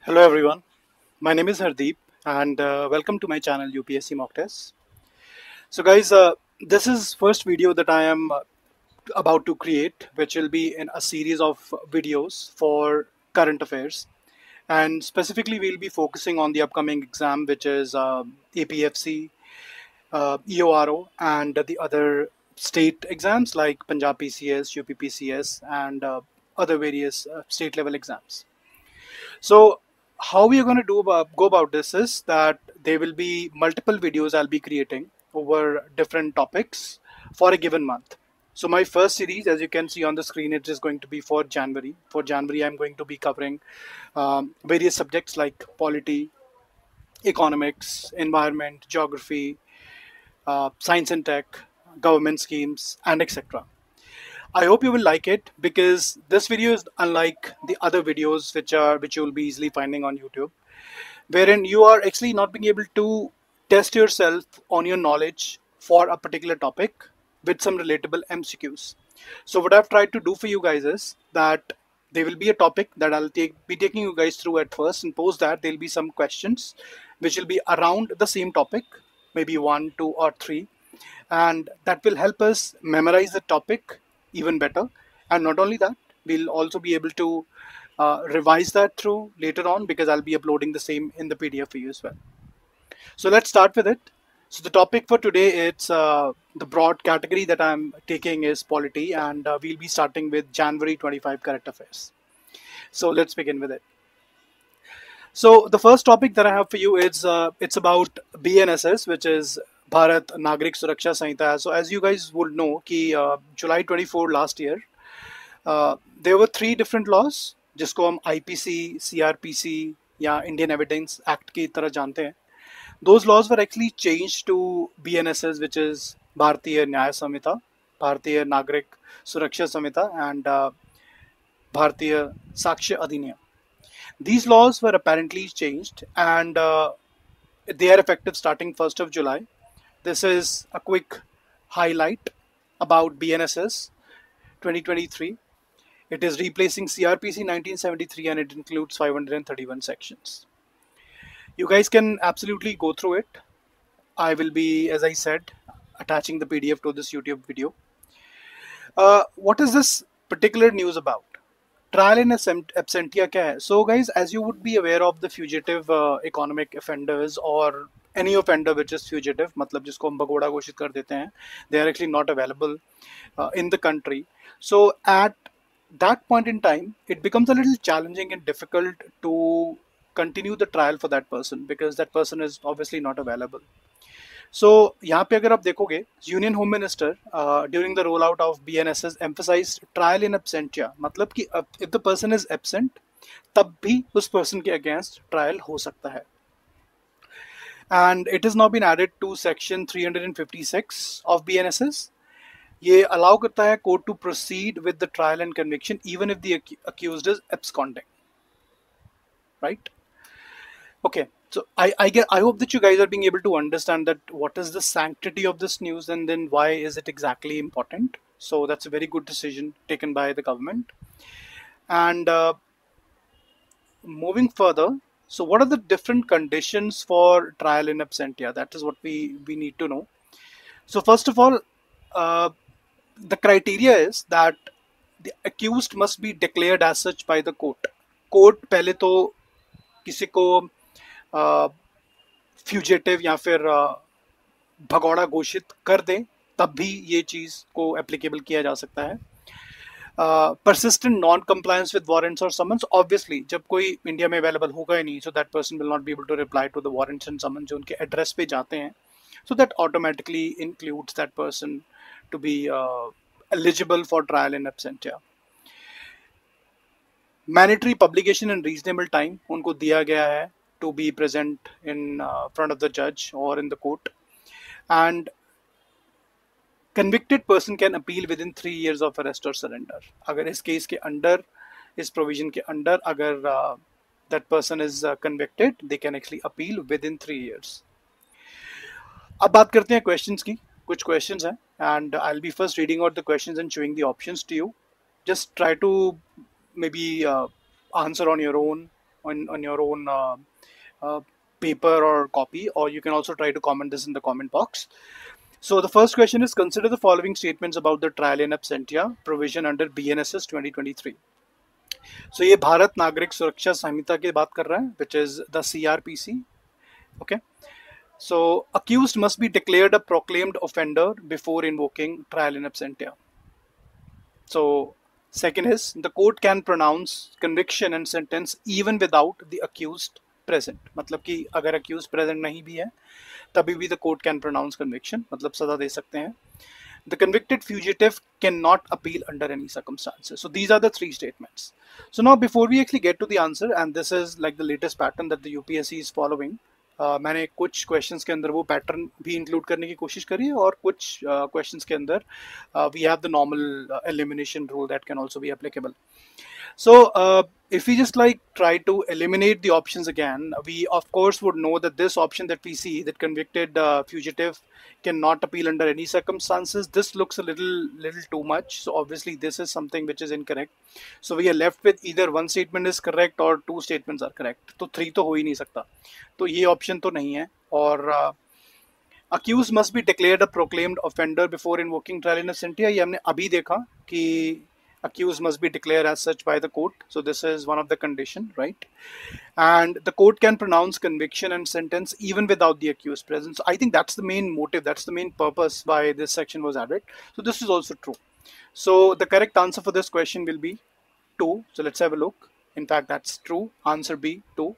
Hello everyone, my name is Hardeep and welcome to my channel UPSC Mock Test. So guys, this is first video that I am about to create, which will be in a series of videos for current affairs. And specifically, we'll be focusing on the upcoming exam, which is APFC, EORO, and the other state exams like Punjab PCS, UP PCS, and other various state level exams. So how we are going to go about this is that there will be multiple videos I'll be creating over different topics for a given month. So my first series, as you can see on the screen, it is going to be for January. For January, I'm going to be covering various subjects like polity, economics, environment, geography, science and tech, government schemes, and etc. I hope you will like it because this video is unlike the other videos which you will be easily finding on YouTube, wherein you are actually not being able to test yourself on your knowledge for a particular topic with some relatable MCQs. So what I've tried to do for you guys is that there will be a topic that be taking you guys through at first, and post that there'll be some questions which will be around the same topic, maybe one, two, or three, and that will help us memorize the topic even better. And not only that, we'll also be able to revise that through later on because I'll be uploading the same in the PDF for you as well. So let's start with it. So the topic for today, it's the broad category that I'm taking is polity, and we'll be starting with January 25 current affairs. So let's begin with it. So the first topic that I have for you is it's about BNSS, which is Bharat Nagrik Suraksha Sanhita. So as you guys would know, कि July 24 last year, there were three different laws जिसको हम IPC, CRPC या Indian Evidence Act की तरह जानते हैं. Those laws were actually changed to BNSS, which is Bharatiya Nyaya Samhita, Bharatiya Nagrik Suraksha Samhita, and Bharatiya Sakshya Adhiniyam. These laws were apparently changed, and they are effective starting 1st of July. This is a quick highlight about BNSS 2023. It is replacing CRPC 1973 and it includes 531 sections. You guys can absolutely go through it. I will be, as I said, attaching the PDF to this YouTube video. What is this particular news about? Trial in absentia क्या है? So guys, as you would be aware of the fugitive economic offenders or any offender which is fugitive, मतलब जिसको हम भगोड़ा घोषित कर देते हैं, they are actually not available in the country. So at that point in time, it becomes a little challenging and difficult to continue the trial for that person because that person is obviously not available. So यहाँ पे अगर आप देखोगे, union home minister during the roll out of BNSS emphasized trial in absentia, मतलब कि if the person is absent, तब भी उस person के against ट्रायल हो सकता है. And it has now been added to section 356 of BNSS. ये अलाउ करता है court to proceed with the trial and conviction even if the accused is absconding, right? Okay, so I hope that you guys are being able to understand that what is the sanctity of this news and then why is it exactly important. So that's a very good decision taken by the government. And moving further, so what are the different conditions for trial in absentia? That is what we need to know. So first of all, the criteria is that the accused must be declared as such by the court. Court पहले तो किसी को fugitive या फिर भगौड़ा घोषित कर दें तब भी ये चीज़ को एप्लीकेबल किया जा सकता है. Persistent non-compliance with warrants or summons, obviously जब कोई इंडिया में अवेलेबल होगा ही नहीं, so that person will not be able to reply to the warrants and summons जो उनके एड्रेस पे जाते हैं, so that automatically includes that person to be eligible for trial in absentia. Mandatory publication in reasonable time उनको दिया गया है to be present in front of the judge or in the court, and convicted person can appeal within 3 years of arrest or surrender. अगर इस case के under, इस provision के under अगर that person is convicted, they can actually appeal within 3 years. अब बात करते हैं questions की. कुछ questions हैं and I'll be first reading out the questions and showing the options to you. Just try to maybe answer on your own on your own uh, paper or copy, or you can also try to comment this in the comment box. So the first question is, consider the following statements about the trial in absentia provision under BNSS 2023. So ये भारत नागरिक सुरक्षा संहिता की बात कर रहा है, which is the CRPC. Okay. So accused must be declared a proclaimed offender before invoking trial in absentia. So second is, the court can pronounce conviction and sentence even without the accused present. मतलब कि अगर accused present नहीं भी है तभी भी the court can pronounce conviction, मतलब सजा दे सकते हैं. The convicted fugitive cannot appeal under any circumstances. So these are the three statements. So now before we actually get to the answer, and this is like the latest pattern that the UPSC is following, मैंने कुछ questions के अंदर वो pattern भी include करने की कोशिश करी है, और कुछ क्वेश्चंस के अंदर we have the normal elimination rule that can also be applicable. So if we just like try to eliminate the options again, we of course would know that this option that we see, that convicted fugitive cannot appeal under any circumstances, this looks a little too much. So obviously this is something which is incorrect. So we are left with either one statement is correct or two statements are correct. तो three तो हो ही नहीं सकता, तो ये option तो नहीं है. और accused must be declared a proclaimed offender before invoking trial in absentia, ये हमने अभी देखा कि accused must be declared as such by the court. So this is one of the condition, right? And the court can pronounce conviction and sentence even without the accused presence. I think that's the main motive, that's the main purpose why this section was added. So this is also true. So the correct answer for this question will be 2. So let's have a look. In fact, that's true. Answer B, 2.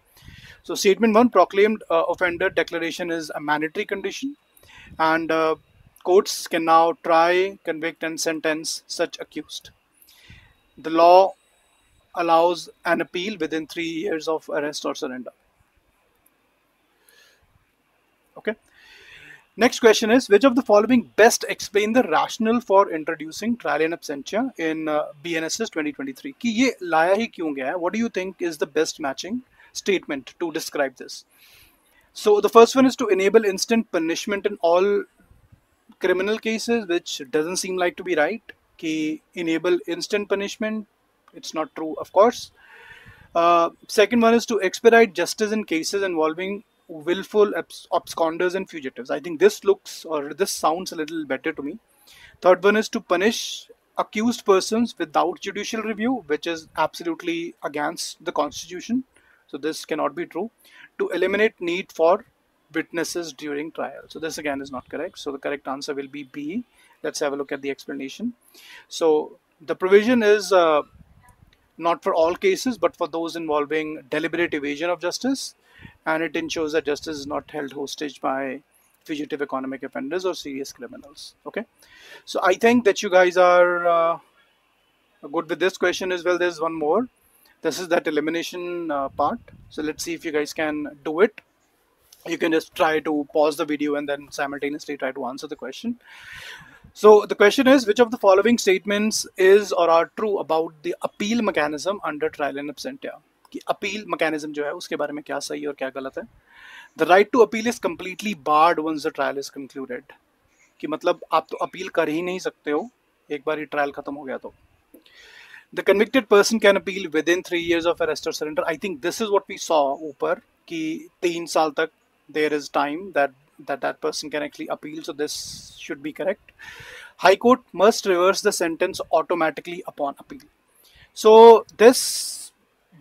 So statement 1, proclaimed offender declaration is a mandatory condition, and courts can now try, convict and sentence such accused. The law allows an appeal within 3 years of arrest or surrender. Okay. Next question is, which of the following best explain the rationale for introducing trial in absentia in BNSS 2023? कि ये लाया ही क्यों गया है? What do you think is the best matching statement to describe this? So the first one is to enable instant punishment in all criminal cases, which doesn't seem like to be right. कि enable instant punishment, it's not true, of course. Second one is to expedite justice in cases involving willful absconders and fugitives. I think this looks, or this sounds a little better to me. Third one is to punish accused persons without judicial review, which is absolutely against the constitution. So this cannot be true. To eliminate need for witnesses during trial. So this again is not correct. So the correct answer will be B. Let's have a look at the explanation. So the provision is not for all cases, but for those involving deliberate evasion of justice, and it ensures that justice is not held hostage by fugitive economic offenders or serious criminals. Okay, so I think that you guys are good with this question as well. There's one more. This is that elimination part. So let's see if you guys can do it. You can just try to pause the video and then simultaneously try to answer the question. So the question is, which of the following statements is or are true about the appeal mechanism under trial in absentia? कि appeal mechanism जो है उसके बारे में क्या सही और क्या गलत है? The right to appeal is completely barred once the trial is concluded. कि मतलब आप तो अपील कर ही नहीं सकते हो एक बार ही ट्रायल खत्म हो गया तो. The convicted person can appeal within 3 years of arrest or surrender. I think this is what we saw ऊपर कि 3 साल तक there is time that person can actually appeal. So this should be correct. High Court must reverse the sentence automatically upon appeal. So this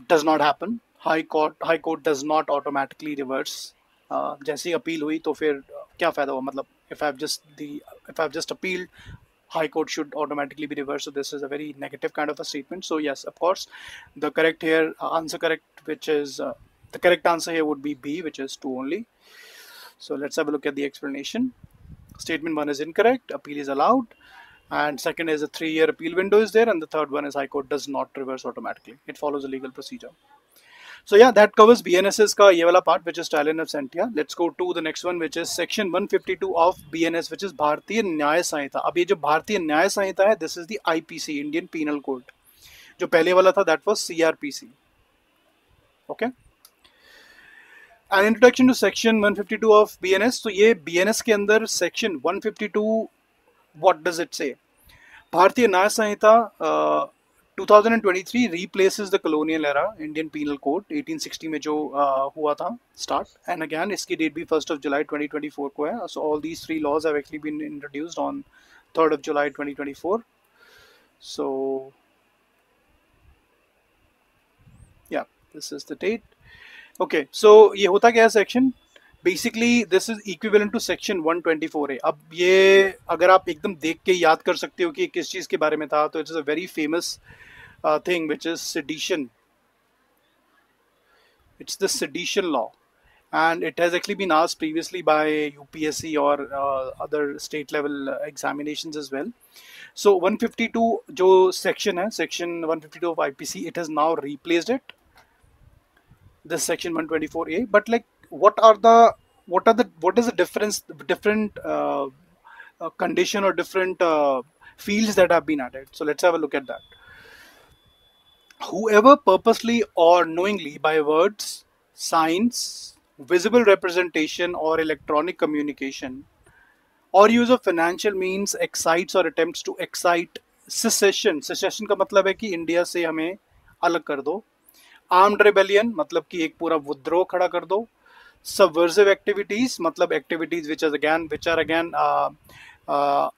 does not happen. High Court does not automatically reverse. जैसे appeal हुई तो फिर क्या फायदा हुआ? मतलब if I've just appealed, High Court should automatically be reversed. So this is a very negative kind of a statement. So yes, of course, the correct here which is the correct answer here would be B, which is 2 only. So let's have a look at the explanation. Statement 1 is incorrect. Appeal is allowed. And second is a 3-year appeal window is there. And the third one is High Court does not reverse automatically. It follows a legal procedure. So yeah, that covers BNSS का ये वाला part, which is trial in absentia. Let's go to the next one, which is section 152 of BNS, which is भारतीय न्याय संहिता. अब ये जो भारतीय न्याय संहिता है, this is the IPC, Indian Penal Code. जो पहले वाला था, that was CRPC. Okay. An introduction to section 152 of BNS. तो ये BNS के अंदर section 152, what does it say? भारतीय न्याय संहिता 2023 replaces the colonial era Indian Penal Code 1860 में जो हुआ था start, and again इसकी date भी 1st of July 2024 को है. So all these three laws have actually been introduced on 3rd of July 2024. So yeah, this is the date. Okay, so ये होता क्या है section? Basically this is equivalent to section 124A. अब ये अगर आप एकदम देख के याद कर सकते हो कि किस चीज़ के बारे में था, तो it is a very famous thing which is sedition. It's the sedition law, and it has actually been asked previously by UPSC or other state level examinations as well. So 152 जो section है, section 152 of IPC, it has now replaced it, this section 124A. But like what is the different condition or different fields that have been added? So let's have a look at that. Whoever purposely or knowingly by words, signs, visible representation or electronic communication or use of financial means excites or attempts to excite secession. Secession का मतलब है कि India से हमें अलग कर दो. Armed rebellion मतलब कि एक पूरा विद्रोह खड़ा कर दो. Subversive activities मतलब activities which are again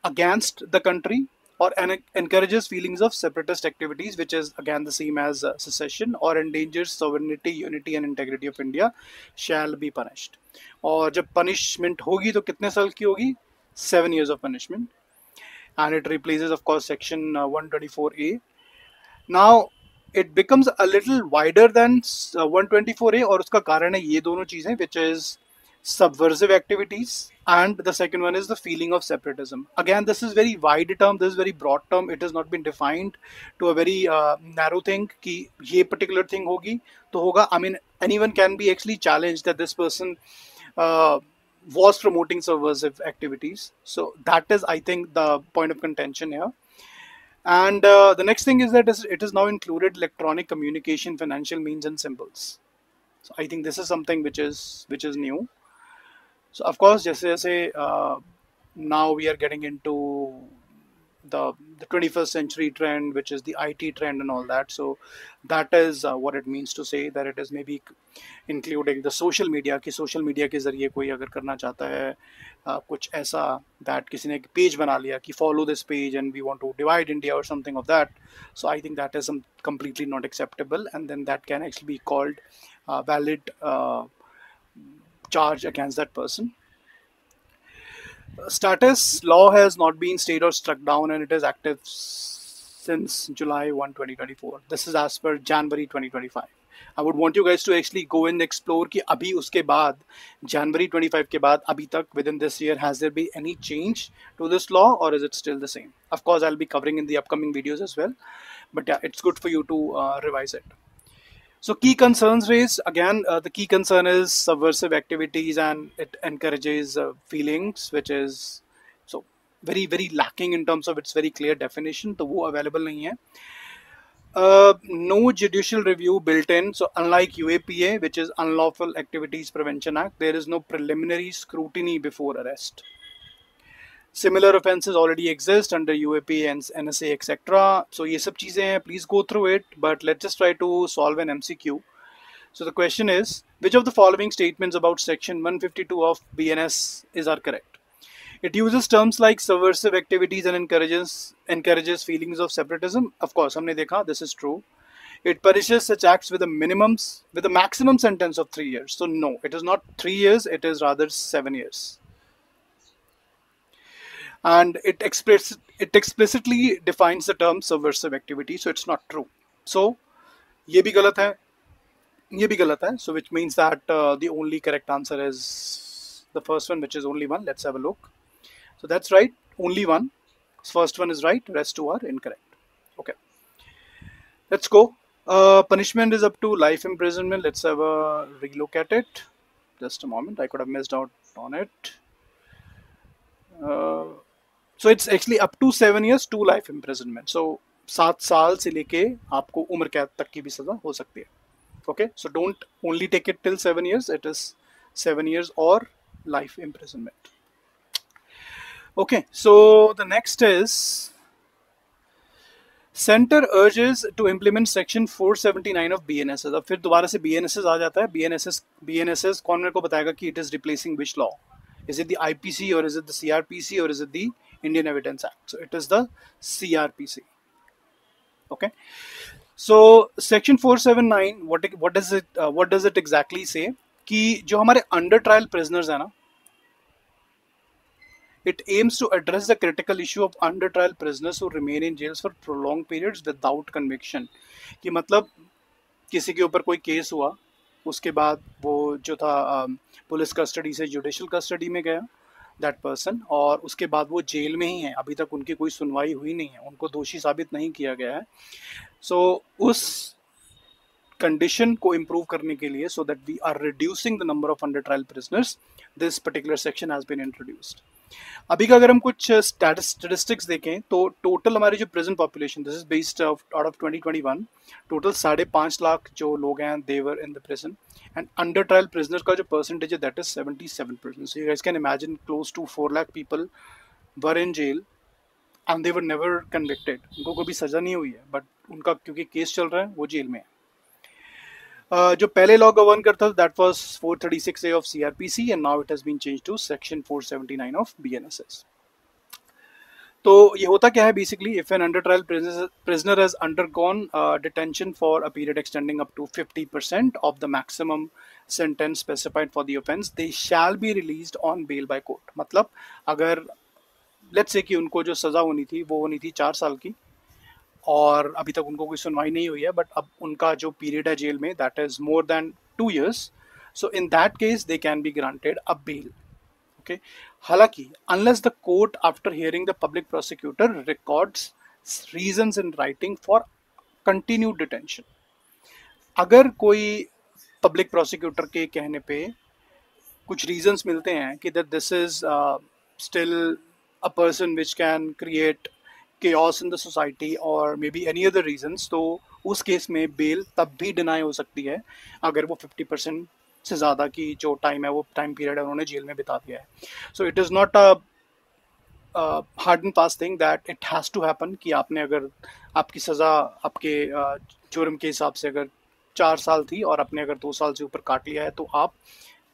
against the country, or encourages feelings of separatist activities, which is again the same as secession, or endangers sovereignty, unity and integrity of India, shall be punished. और जब punishment होगी तो कितने साल की होगी? 7 years of punishment, and it replaces of course section 124A. Now it becomes a little wider than 124A, और उसका कारण है ये दोनों चीजें, which is subversive activities, and the second one is the feeling of separatism. Again, this is very wide term, this is very broad term, it has not been defined to a very narrow thing कि ये particular thing होगी तो होगा. I mean, anyone can be actually challenged that this person was promoting subversive activities. So that is, I think, the point of contention here. And the next thing is that it is now included electronic communication, financial means and symbols. So I think this is something which is new. So of course, now we are getting into the 21st century trend, which is the IT trend and all that. So that is what it means to say that it is maybe including the social media, कि social media के जरिए कोई अगर करना चाहता है कुछ ऐसा, that किसी ने एक page बना लिया कि follow this page and we want to divide India or something of that. So I think that is completely not acceptable, and then that can actually be called valid charge against that person. Status law has not been stayed or struck down, and it is active since July 1, 2024. This is as per January 2025. I would want you guys to actually go and explore कि अभी उसके बाद January 25 के बाद अभी तक within this year has there been any change to this law, or is it still the same? Of course, I'll be covering in the upcoming videos as well, but yeah, it's good for you to revise it. So key concerns raised, again, the key concern is subversive activities, and it encourages feelings, which is so very, very lacking in terms of its very clear definition. तो वो available नहीं है. No judicial review built in. So unlike UAPA, which is Unlawful Activities Prevention Act, there is no preliminary scrutiny before arrest. Similar offenses already exist under UAPA and NSA, etc. So ये सब चीजें हैं, please go through it, but let's just try to solve an MCQ. So the question is, which of the following statements about section 152 of BNS are correct? It uses terms like subversive activities and encourages feelings of separatism. Of course, हमने देखा, this is true. It punishes such acts with a maximum sentence of 3 years. So no, it is not 3 years, it is rather 7 years. And it explicitly defines the term subversive activity, so it's not true. So ये भी गलत है, ये भी गलत है. So which means that the only correct answer is the first one, which is only one. Let's have a look. So that's right, only one. First one is right, rest two are incorrect. Okay, let's go. Punishment is up to life imprisonment. Let's have a relook at it. Just a moment, I could have missed out on it. So it's actually up to 7 years to life imprisonment. So 7 साल से लेके आपको उम्र कैद तक की भी सजा हो सकती है. Okay, so don't only take it till 7 years. It is 7 years or life imprisonment. Okay, so the next is centre urges to implement section 479 of BNSS. अब फिर दोबारा से BNSS आ जाता है. BNSS कौन मेरे को बताएगा कि it is replacing which law? Is it the IPC or is it the CRPC or is it the Indian Evidence Act? So it is the CRPC. Okay. So section 479 what does it exactly say? कि जो हमारे under trial prisoners है ना, it aims to address the critical issue of under trial prisoners who remain in jails for prolonged periods without conviction. कि मतलब किसी के ऊपर कोई केस हुआ, उसके बाद वो जो था पुलिस कस्टडी से जुडिशियल कस्टडी में गया दैट पर्सन, और उसके बाद वो जेल में ही है, अभी तक उनकी कोई सुनवाई हुई नहीं है, उनको दोषी साबित नहीं किया गया है. सो उस कंडीशन को इम्प्रूव करने के लिए, so that we are reducing the number of under trial prisoners, this particular section has been introduced. अभी का अगर हम कुछ स्टैटिस्टिक्स देखें तो टोटल हमारी जो present population, this is based out of 2021, total 5.5 lakh जो लोग हैं there in the prison, and under trial prisoner का जो परसेंटेज है that is 77%. So you guys can imagine close to 4 lakh people were in jail and they were never convicted. उनको कोई भी सजा नहीं हुई है, बट उनका क्योंकि केस चल रहा है वो जेल में है. जो पहले लॉ गवर्न करता था that was 436A of CRPC and now it has been changed to section 479 of BNSS. तो ये होता क्या है basically, if an under trial prisoner has undergone detention for a period extending up to 50% of the maximum sentence specified for the offense, they shall be released on bail by court. मतलब अगर let's say कि उनको जो सजा होनी थी वो होनी थी 4 साल की, और अभी तक उनको कोई सुनवाई नहीं हुई है, बट अब उनका जो पीरियड है जेल में that is more than 2 years, so in that case they can be granted a bail. Okay, हालांकि unless the court after hearing the public prosecutor records reasons in writing for continued detention. अगर कोई public prosecutor के कहने पे कुछ reasons मिलते हैं कि that this is still a person which can create chaos in the society or maybe any other reasons, तो उस केस में बेल तब भी डिनाई हो सकती है अगर वो 50% से ज़्यादा की जो टाइम है, वो टाइम पीरियड है, उन्होंने जेल में बिता दिया है. So it is not a hard and fast thing that it has to happen कि आपने अगर आपकी सज़ा आपके जुर्म के हिसाब से अगर 4 साल थी और आपने अगर 2 साल से ऊपर काट लिया है तो आप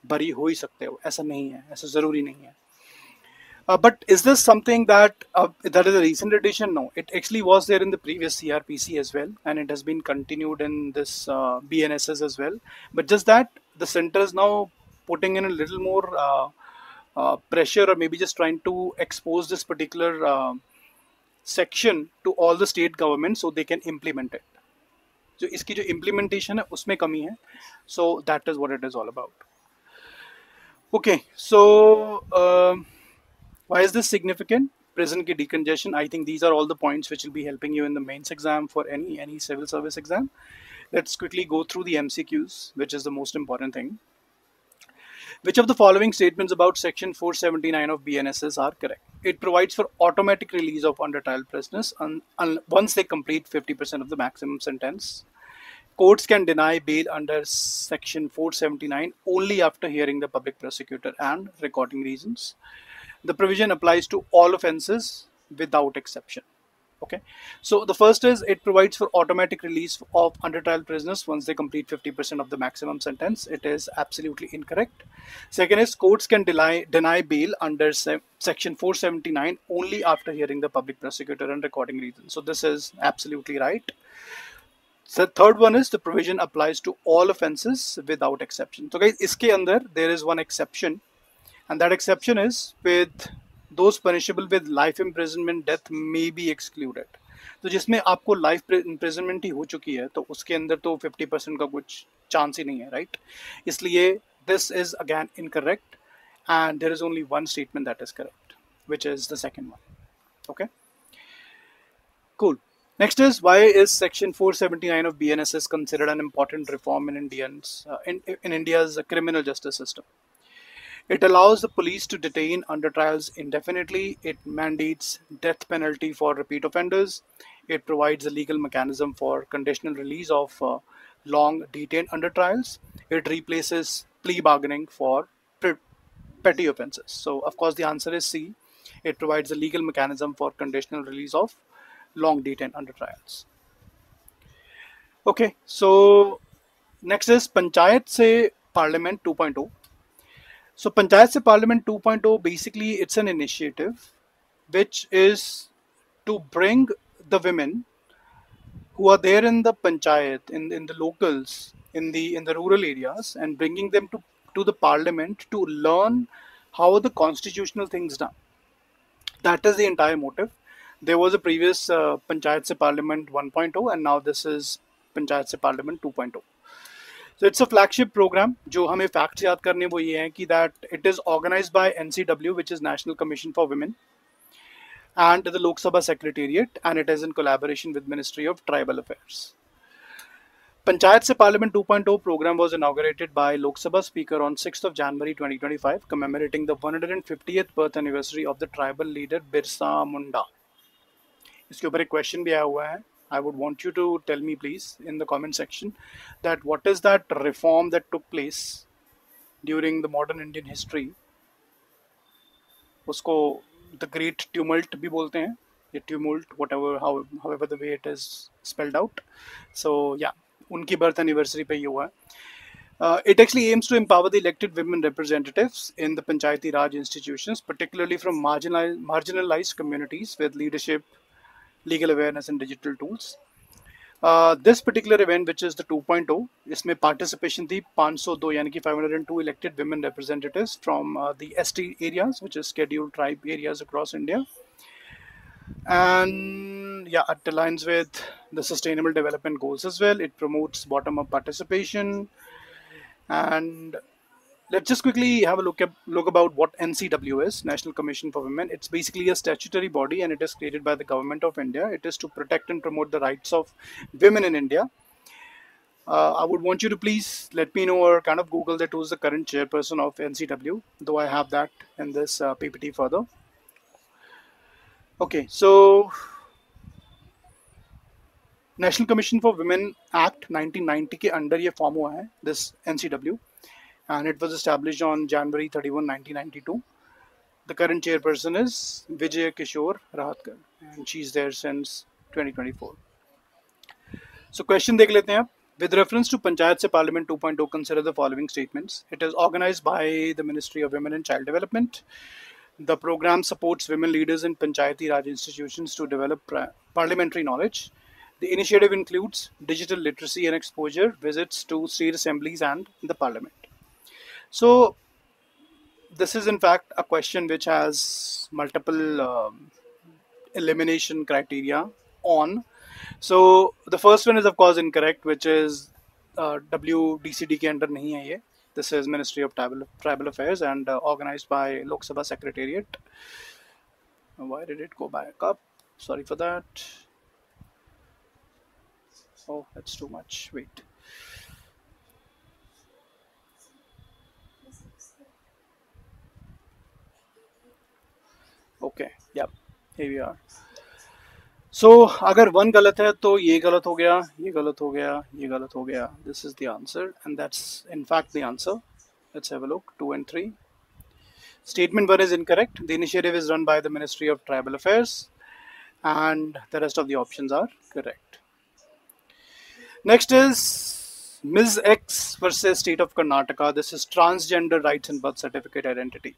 बरी हो ही सकते हो. ऐसा नहीं है, ऐसा ज़रूरी नहीं है. But is this something that is a recent addition? No, it actually was there in the previous CRPC as well, and it has been continued in this BNSS as well. But just that the center is now putting in a little more pressure, or maybe just trying to expose this particular section to all the state governments so they can implement it. So इसकी जो implementation है उसमें कमी है. So that is what it is all about. Okay, so. Why is this significant? Prison ki decongestion. I think these are all the points which will be helping you in the mains exam for any civil service exam. Let's quickly go through the MCQs, which is the most important thing. Which of the following statements about section 479 of BNSS are correct? It provides for automatic release of under trial prisoners once they complete 50% of the maximum sentence. Courts can deny bail under section 479 only after hearing the public prosecutor and recording reasons. The provision applies to all offenses without exception. Okay, so the first is it provides for automatic release of under trial prisoners once they complete 50% of the maximum sentence. It is absolutely incorrect. Second is courts can deny bail under section 479 only after hearing the public prosecutor and recording reasons. So this is absolutely right. So third one is the provision applies to all offenses without exception. So guys, iske andar there is one exception, and that exception is with those punishable with life imprisonment, death may be excluded. तो जिसमें आपको life imprisonment ही हो चुकी है तो उसके अंदर तो 50% का कुछ चांस ही नहीं है, राइट? इसलिए this is again incorrect and there is only one statement that is correct, which is the second one. Okay, cool. Next is, why is section 479 of BNSS considered an important reform in India's criminal justice system? It allows the police to detain under trials indefinitely. It mandates death penalty for repeat offenders. It provides a legal mechanism for conditional release of long detained under trials. It replaces plea bargaining for petty offenses. So, of course, the answer is C. It provides a legal mechanism for conditional release of long detained under trials. Okay, so next is Panchayat se Parliament 2.0. So Panchayat se Parliament 2.0, basically it's an initiative which is to bring the women who are there in the panchayat, in the locals, in the rural areas, and bringing them to the parliament to learn how are the constitutional things done. That is the entire motive. There was a previous Panchayat Se Parliament 1.0, and now this is Panchayat Se Parliament 2.0. So it's a flagship program. जो हमें facts याद करने वो ये हैं कि that it is organized by NCW, which is National Commission for Women, and the Lok Sabha Secretariat, and it is in collaboration with Ministry of Tribal Affairs. Panchayat Se Parliament 2.0 program was inaugurated by Lok Sabha Speaker on 6th of January 2025, commemorating the 150th birth anniversary of the tribal leader Birsa Munda. इसके ऊपर एक question भी आया हुआ है. I would want you to tell me please in the comment section that what is that reform that took place during the modern Indian history. उसको the great tumult भी बोलते हैं, the tumult, however the way it is spelled out. So yeah, उनकी birth anniversary पे ये हुआ है. It actually aims to empower the elected women representatives in the Panchayati Raj institutions, particularly from marginalized communities with leadership, legal awareness and digital tools. This particular event, which is the 2.0, इसमें participation थी 502 यानी कि 502 elected women representatives from the ST areas, which is scheduled tribe areas across India. And yeah, it aligns with the sustainable development goals as well. It promotes bottom-up participation. And let's just quickly have a look about what NCW is, National Commission for Women. It's basically a statutory body, and it is created by the government of India. It is to protect and promote the rights of women in India. I would want you to please let me know or kind of Google that who's the current chairperson of NCW, though I have that in this PPT further. Okay, so National Commission for Women Act 1990 के under ये form हुआ है, this NCW, and it was established on January 31, 1992. The current chairperson is Vijay Kishore Rahatkar, and she's there since 2024. So question देख लेते हैं आप. With reference to Panchayat Se Parliament 2.0, consider the following statements. It is organized by the Ministry of Women and Child Development. The program supports women leaders in Panchayati Raj institutions to develop parliamentary knowledge. The initiative includes digital literacy and exposure, visits to state assemblies and the parliament. So this is in fact a question which has multiple elimination criteria on. So the first one is of course incorrect, which is WDCD के under नहीं है ये. This is Ministry of Tribal Affairs and organized by Lok Sabha Secretariat. Why did it go back up? Sorry for that. Oh, that's too much. Wait. Okay, yep, here we are. So अगर one गलत है तो ये गलत हो गया, ये गलत हो गया, ये गलत हो गया. This is the answer, and that's in fact the answer. Let's have a look. 2 and 3. Statement 1 is incorrect. The initiative is run by the Ministry of Tribal Affairs, and the rest of the options are correct. Next is Ms. X versus State of Karnataka. This is transgender rights and birth certificate identity.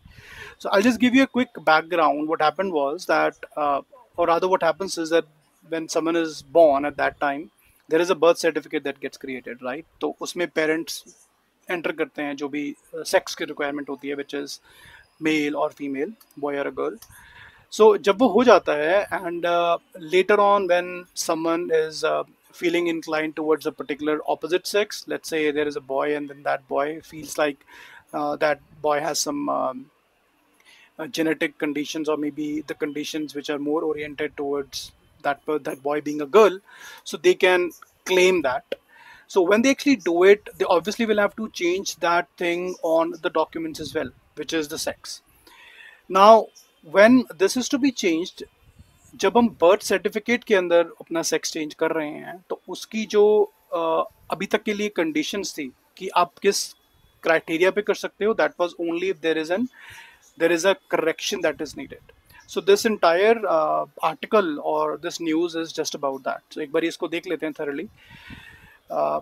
So I'll just give you a quick background. What happened was that, or rather what happens is that when someone is born at that time, there is a birth certificate that gets created, right? तो उसमें parents enter करते हैं जो भी sex की requirement होती है, which is male or female, boy or a girl. So जब वो हो जाता है, and later on when someone is feeling inclined towards a particular opposite sex, let's say there is a boy and then that boy feels like that boy has some genetic conditions, or maybe the conditions which are more oriented towards that boy being a girl, so they can claim that. So when they actually do it, they obviously will have to change that thing on the documents as well, which is the sex. Now when this is to be changed, जब हम birth certificate के अंदर अपना sex change कर रहे हैं, तो उसकी जो अभी तक के लिए कंडीशंस थी कि आप किस क्राइटेरिया पे कर सकते हो, that was only if there is a correction that is needed. So this entire article or this news is just about that. So एक बार इसको देख लेते हैं thoroughly. Uh,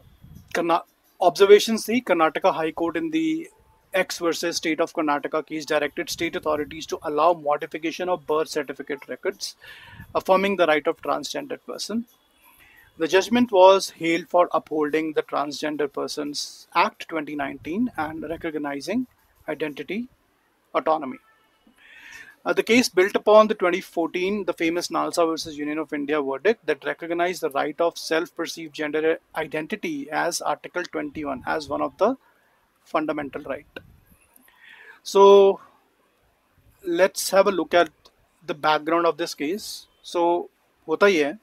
Observations थी Karnataka High Court in the X versus State of Karnataka case directed state authorities to allow modification of birth certificate records, affirming the right of transgender person. The judgment was hailed for upholding the Transgender Persons Act 2019 and recognizing identity autonomy. The case built upon the 2014, the famous Nalsa versus Union of India verdict that recognized the right of self-perceived gender identity as Article 21 as one of the fundamental right. So let's have a look at the background of this case. So होता ही है,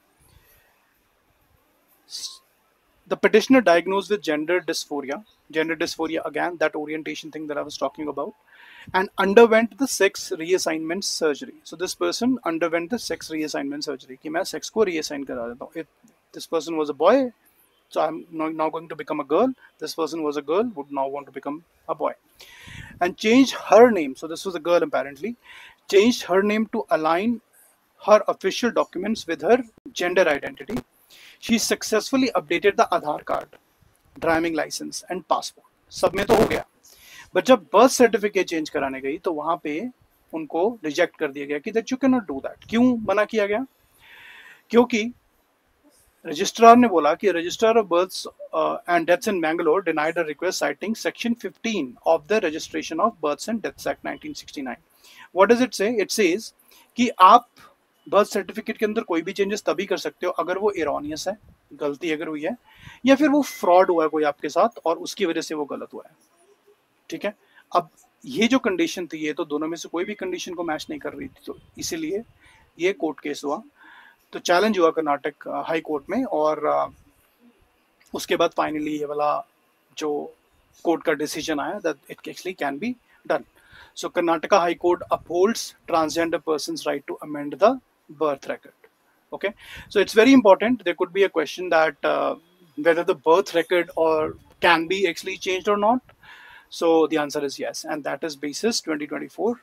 the petitioner diagnosed with gender dysphoria again, that orientation thing that I was talking about, and underwent the sex reassignment surgery. So this person underwent the sex reassignment surgery कि मैं sex को reassign करा देता हूँ. If this person was a boy, so I'm now going to become a girl. This person was a girl, would now want to become a boy, and changed her name. So this was a girl apparently, changed her name to align her official documents with her gender identity. She successfully updated the Aadhaar card, driving licence and passport, सब में तो हो गया. But जब birth certificate change कराने गई तो वहां पे उनको रिजेक्ट कर दिया गया कि that you can not do that. क्यों मना किया गया? क्योंकि रजिस्ट्रार ने बोला कि registrar of births and deaths in Mangalore denied a request citing section 15 of the registration of births and deaths act 1969. What does it say? It says कि आप बर्थ सर्टिफिकेट के अंदर कोई भी चेंजेस तभी कर सकते हो अगर वो इरोनियस है, गलती अगर हुई है, या फिर वो फ्रॉड हुआ है कोई आपके साथ और उसकी वजह से वो गलत हुआ है. ठीक है. अब ये जो कंडीशन थी, ये तो दोनों में से कोई भी कंडीशन को मैच नहीं कर रही थी, तो इसीलिए ये कोर्ट केस हुआ. तो चैलेंज हुआ कर्नाटक हाई कोर्ट में, और उसके बाद फाइनली ये वाला जो कोर्ट का डिसीजन आया that it actually can be done. So Karnataka High Court upholds transgender persons' right to amend the birth record. Okay, so it's very important. There could be a question that whether the birth record or can be actually changed or not. So the answer is yes, and that is basis 2024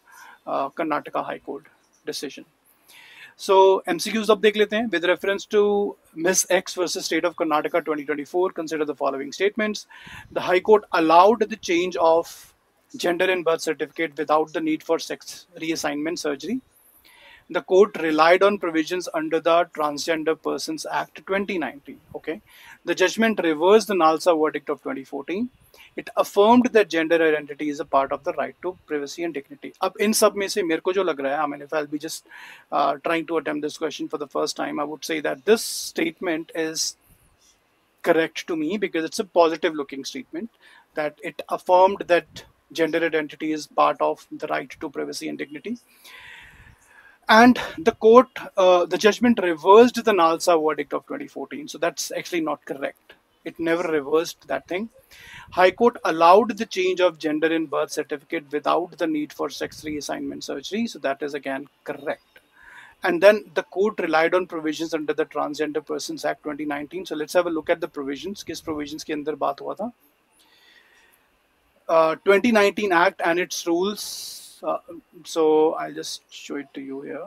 Karnataka High Court decision. So MCQs अब देख लेते हैं. With reference to Ms. X versus State of Karnataka 2024, consider the following statements. The High Court allowed the change of gender in birth certificate without the need for sex reassignment surgery. The court relied on provisions under the Transgender Persons Act 2019. Okay, the judgment reversed the Nalsa verdict of 2014. It affirmed that gender identity is a part of the right to privacy and dignity. अब इन सब में से मेरे को जो लग रहा है, I mean, if I'll be just trying to attempt this question for the first time, I would say that this statement is correct to me because it's a positive looking statement, that it affirmed that gender identity is part of the right to privacy and dignity. And the court, the judgment reversed the Nalsa verdict of 2014. So that's actually not correct. It never reversed that thing. High Court allowed the change of gender in birth certificate without the need for sex reassignment surgery. So that is again correct. And then the court relied on provisions under the Transgender Persons Act 2019. So let's have a look at the provisions. किस provisions के अंदर बात हुआ था? 2019 Act and its rules. So I'll just show it to you here.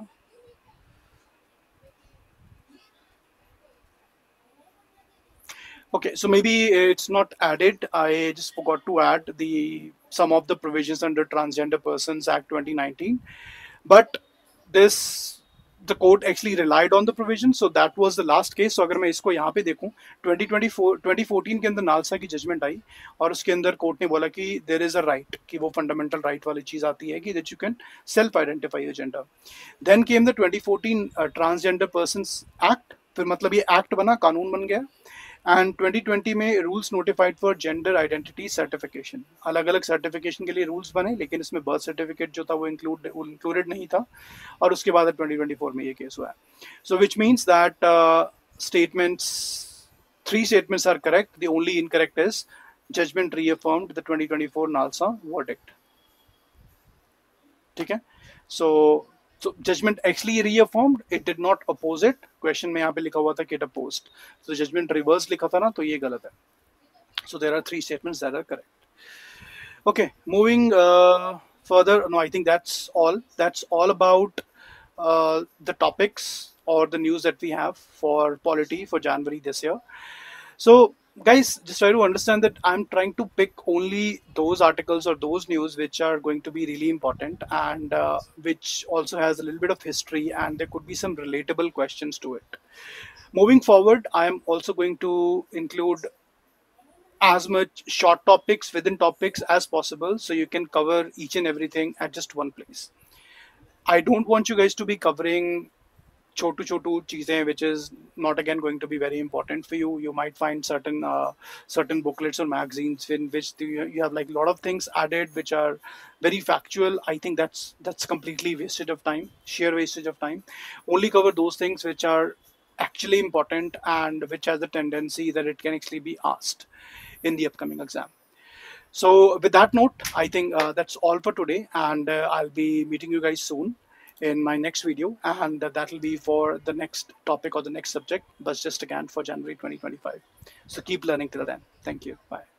Okay, so maybe it's not added. I just forgot to add some of the provisions under Transgender Persons Act 2019. But the court actually relied on the provision, so that was the last case. So अगर मैं इसको यहाँ पे देखूँ, 2014 के अंदर NALSA की judgement आई और उसके अंदर कोर्ट ने बोला कि there is a right, कि वो फंडामेंटल राइट वाली चीज आती है कि that you can self identify your gender. Then came the 2014 Transgender Persons Act. फिर मतलब ये एक्ट बना, कानून बन गया. एंड 2020 में rules notified for gender identity certification. अलग अलग सर्टिफिकेशन के लिए रूल्स बने, लेकिन इसमें बर्थ सर्टिफिकेट जो था वो इंक्लूडेड नहीं था, और उसके बाद 2024 में ये केस हुआ है. So which means that statements, 3 statements are correct. The only incorrect is judgment reaffirmed the 2024 NALSA verdict. ठीक है. So judgment actually reaffirmed, it did not oppose it. Question में यहाँ पे लिखा हुआ था कि it opposed. So judgment reverse लिखा था ना, तो ये गलत है. So there are 3 statements that are correct. Okay, moving further. No, I think that's all. That's all about the topics or the news that we have for polity for January this year. So, guys, just try to understand that I'm trying to pick only those articles or those news which are going to be really important and which also has a little bit of history, and there could be some relatable questions to it. Moving forward, I am also going to include as much short topics within topics as possible so you can cover each and everything at just one place. I don't want you guys to be covering chotu chotu cheezein which is not again going to be very important for you. You might find certain booklets or magazines in which you have like a lot of things added which are very factual. I think that's completely wastage of time, sheer wastage of time. Only cover those things which are actually important and which has the tendency that it can actually be asked in the upcoming exam. So, with that note, I think that's all for today, and I'll be meeting you guys soon in my next video, and that'll be for the next topic or the next subject, but just again for January 2025. So, keep learning till then. Thank you. Bye.